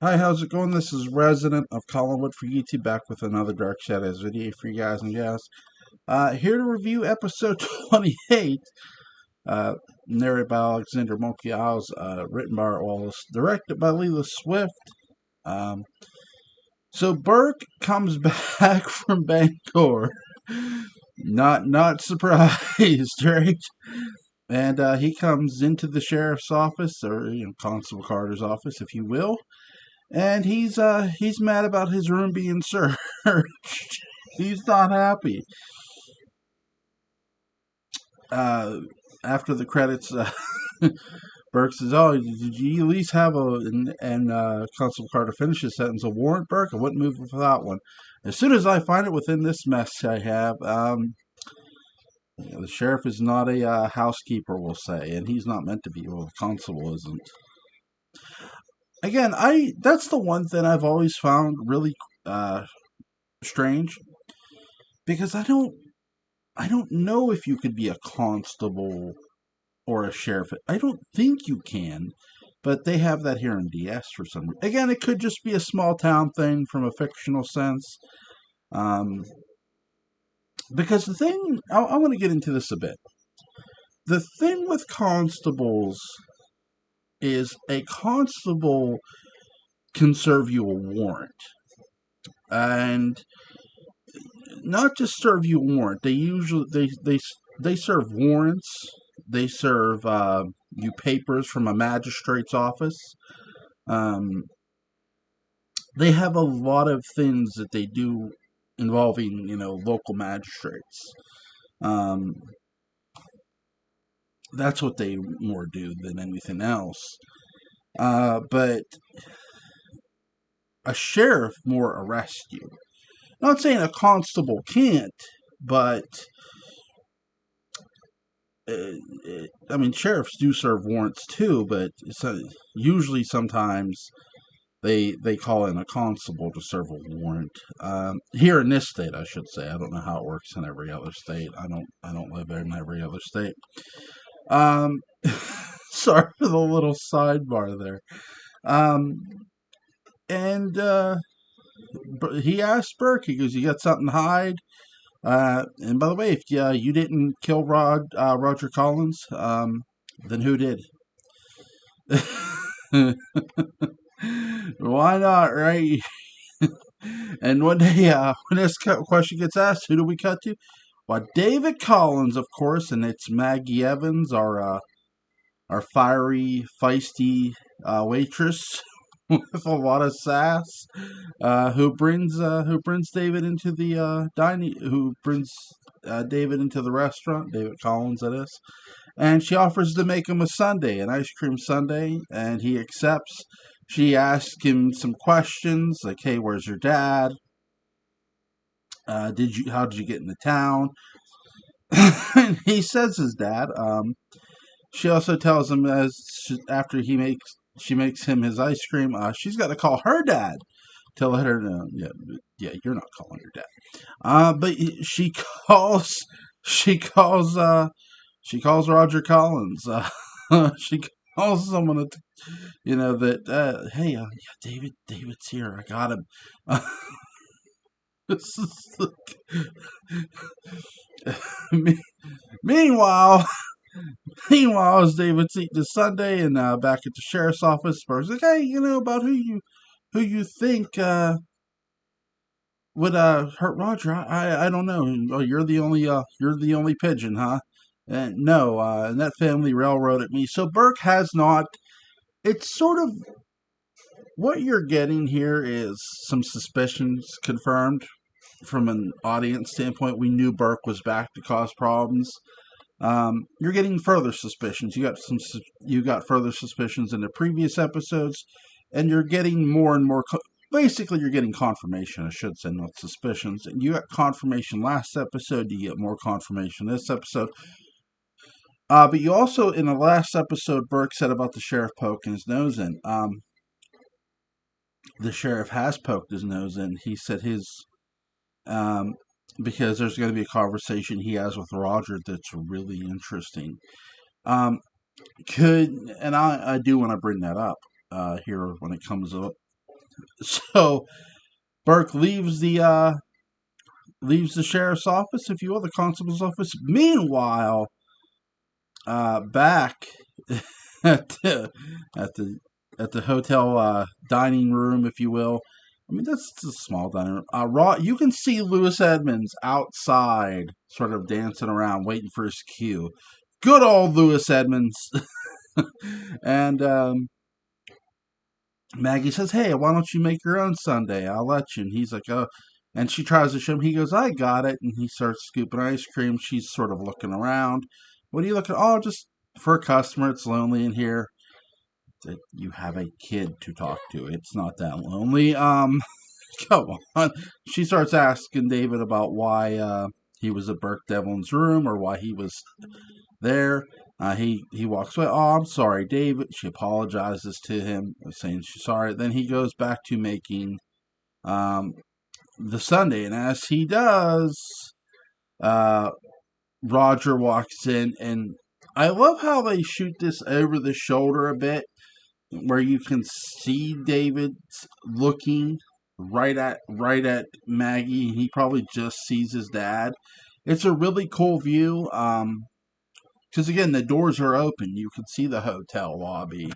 Hi, how's it going? This is Resident of Collinwood for YouTube back with another Dark Shadows video for you guys and gals. Here to review episode 28, uh, narrated by Alexander Monkey Isles, written by Art Wallace, directed by Leela Swift. Um, so Burke comes back from Bangor, not surprised, right? And he comes into the sheriff's office, or Constable Carter's office, if you will. And he's mad about his room being searched. He's not happy. Uh, After the credits, Burke says, "Oh, did you at least have a?" And Constable Carter finishes the sentence. "A warrant, Burke? I wouldn't move without one. As soon as I find it within this mess I have." The sheriff is not a housekeeper, we'll say, and he's not meant to be. Well, the constable isn't. Again, I that's the one thing I've always found really uh, strange because I don't know if you could be a constable or a sheriff. I don't think you can, but they have that here in DS for some reason. Again, it could just be a small town thing from a fictional sense. Um, because the thing, I want to get into this a bit. The thing with constables is a constable can serve you a warrant. And not just serve you a warrant. They usually they serve warrants. They serve you papers from a magistrate's office. Um, they have a lot of things that they do involving local magistrates. Um, that's what they more do than anything else. But a sheriff more arrests you. Not saying a constable can't, but I mean, sheriffs do serve warrants too, but usually sometimes they call in a constable to serve a warrant. Here in this state, I should say. I don't know how it works in every other state. I don't live in every other state. Um, Sorry for the little sidebar there. Um, and he asked Burke. He goes, "You got something to hide?" And by the way, if you didn't kill Roger Collins, then who did? Why not, right? And one day, when this question gets asked, who do we cut to? Why, David Collins, of course, and it's Maggie Evans, our fiery, feisty waitress with a lot of sass, who brings David into the dining, who brings David into the restaurant. David Collins, that is. And she offers to make him a sundae, an ice cream sundae, and he accepts. She asks him some questions like, "Hey, where's your dad? How did you get into town?" And he says his dad. She also tells him after she makes him his ice cream. She's got to call her dad to let her know. Yeah, yeah, you're not calling your dad. But she calls she calls Roger Collins. She calls someone that hey, yeah, David's here. I got him. This is meanwhile, meanwhile, as David's eating his Sunday and back at the sheriff's office, Spurs like, "Hey, about who you think would hurt Roger? I don't know. Oh, you're the only pigeon, huh?" And no, and that family railroaded me. So Burke has not. It's sort of what you're getting here is some suspicions confirmed from an audience standpoint. We knew Burke was back to cause problems. You're getting further suspicions. You got further suspicions in the previous episodes, and you're getting more and more. Basically, you're getting confirmation. I should say, not suspicions. And you got confirmation last episode. You get more confirmation this episode. But you also, in the last episode, Burke said about the sheriff poking his nose in. The sheriff has poked his nose in. He said um, because there's going to be a conversation he has with Roger that's really interesting. Um, could and I do want to bring that up here when it comes up So Burke leaves the sheriff's office, if you will, the constable's office. Meanwhile, back at the at the at the hotel dining room, if you will. I mean, that's a small dining room. You can see Lewis Edmonds outside, sort of dancing around, waiting for his cue. Good old Lewis Edmonds. And Maggie says, "Hey, why don't you make your own sundae? I'll let you." And he's like, "Oh." And she tries to show him. He goes, "I got it." And he starts scooping ice cream. She's sort of looking around. What are you looking? Oh, just for a customer. It's lonely in here. That you have a kid to talk to. It's not that lonely. Come on. She starts asking David about why he was at Burke Devlin's room or why he was there. He walks away. "Oh, I'm sorry, David." She apologizes to him, saying she's sorry. Then he goes back to making um, the sundae, and as he does, uh, Roger walks in, and I love how they shoot this over the shoulder a bit, where you can see David looking right at Maggie. He probably just sees his dad. It's a really cool view. Because again, the doors are open. You can see the hotel lobby,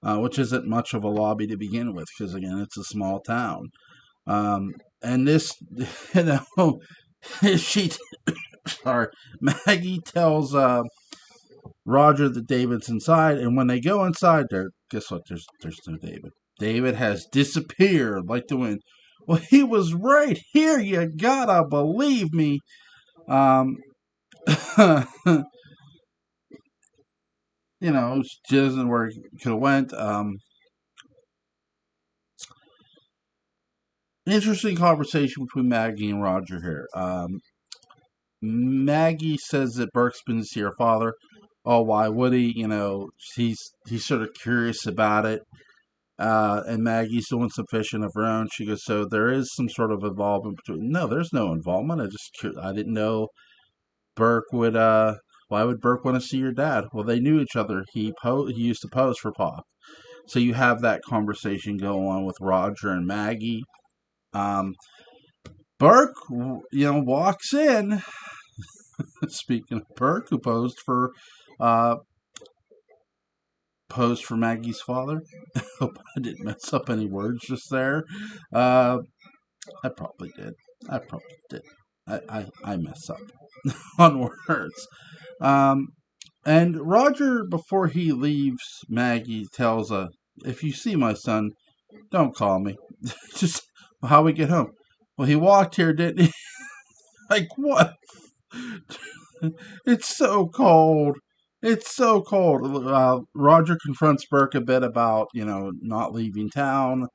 which isn't much of a lobby to begin with, because again, it's a small town. And this, you know, she, sorry, Maggie tells Roger that David's inside, and when they go inside, guess what? There's no David. David has disappeared like the wind. Well, he was right here. You gotta believe me. Um, just isn't where he could have went. Interesting conversation between Maggie and Roger here. Maggie says that Burke's been to see her father. Oh, why would he? He's sort of curious about it. And Maggie's doing some fishing of her own. She goes, "So there is some sort of involvement between?" No, there's no involvement. I didn't know Burke would. Why would Burke want to see your dad? Well, they knew each other. He used to pose for Pop. So you have that conversation going on with Roger and Maggie. Burke, walks in. Speaking of Burke, who uh, posed for Maggie's father. Hope I didn't mess up any words just there. Uh, I probably did. I mess up on words. Um, and Roger, before he leaves, Maggie tells "If you see my son, don't call me." Just how we get home. Well, he walked here, didn't he? Like what? It's so cold. It's so cold. Roger confronts Burke a bit about, not leaving town.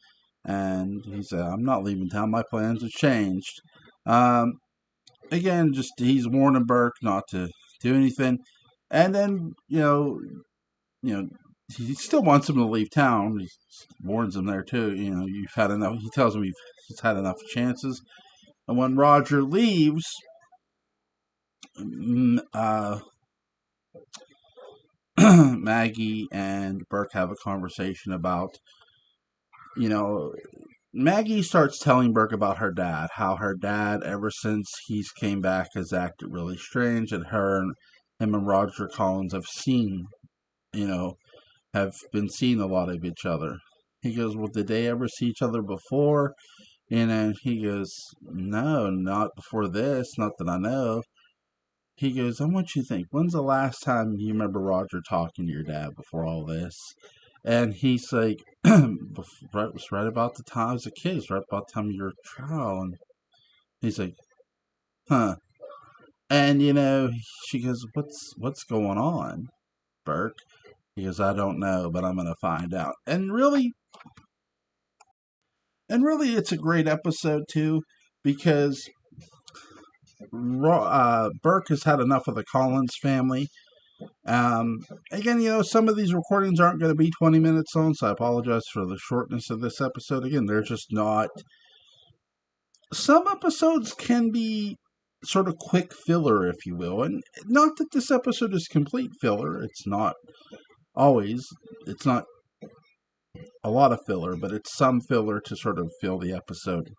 And he said, "I'm not leaving town. My plans have changed." Um, Again, just he's warning Burke not to do anything. And then, he still wants him to leave town. He warns him there too. You've had enough. He tells him he's had enough chances. And when Roger leaves, Maggie and Burke have a conversation about, Maggie starts telling Burke about her dad, how her dad, ever since he's came back, has acted really strange, and him and Roger Collins have been seeing a lot of each other. He goes, "Well, did they ever see each other before?" And then he goes, "No, not before this, not that I know." He goes, "I want you to think, when's the last time you remember Roger talking to your dad before all this?" And he's like, "Right, was right about the time I was a kid. It's right about the time you were a child." And he's like, "Huh." And she goes, "What's going on, Burke?" He goes, "I don't know, but I'm gonna find out." And really, it's a great episode too, because Burke has had enough of the Collins family. Again, some of these recordings aren't going to be 20 minutes long, so I apologize for the shortness of this episode. Again, they're just not. Some episodes can be sort of quick filler, if you will, and not that this episode is complete filler. It's not always a lot of filler, but it's some filler to sort of fill the episode.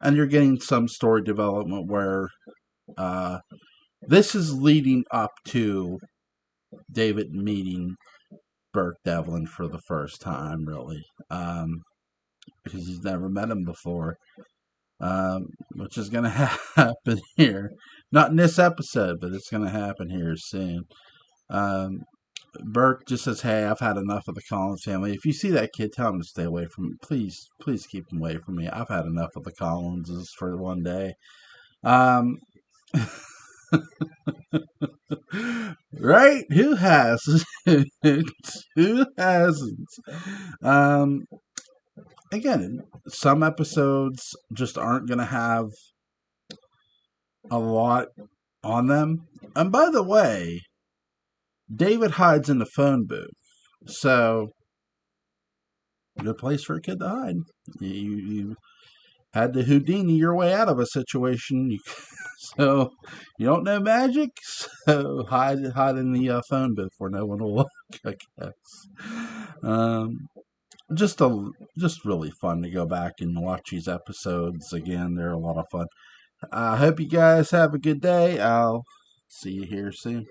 And you're getting some story development where this is leading up to David meeting Burke Devlin for the first time, really, because he's never met him before, which is going to happen here. Not in this episode, but it's going to happen here soon. Burke just says, "Hey, I've had enough of the Collins family. If you see that kid, tell him to stay away from me. Please, please keep him away from me. I've had enough of the Collinses for one day." Right? Who has? Who hasn't? Again, some episodes just aren't going to have a lot on them. And by the way, David hides in the phone booth. So, good place for a kid to hide. You had to Houdini your way out of a situation. So, you don't know magic? So, hide in the phone booth where no one will look, I guess. Just really fun to go back and watch these episodes again. They're a lot of fun. I hope you guys have a good day. I'll see you here soon.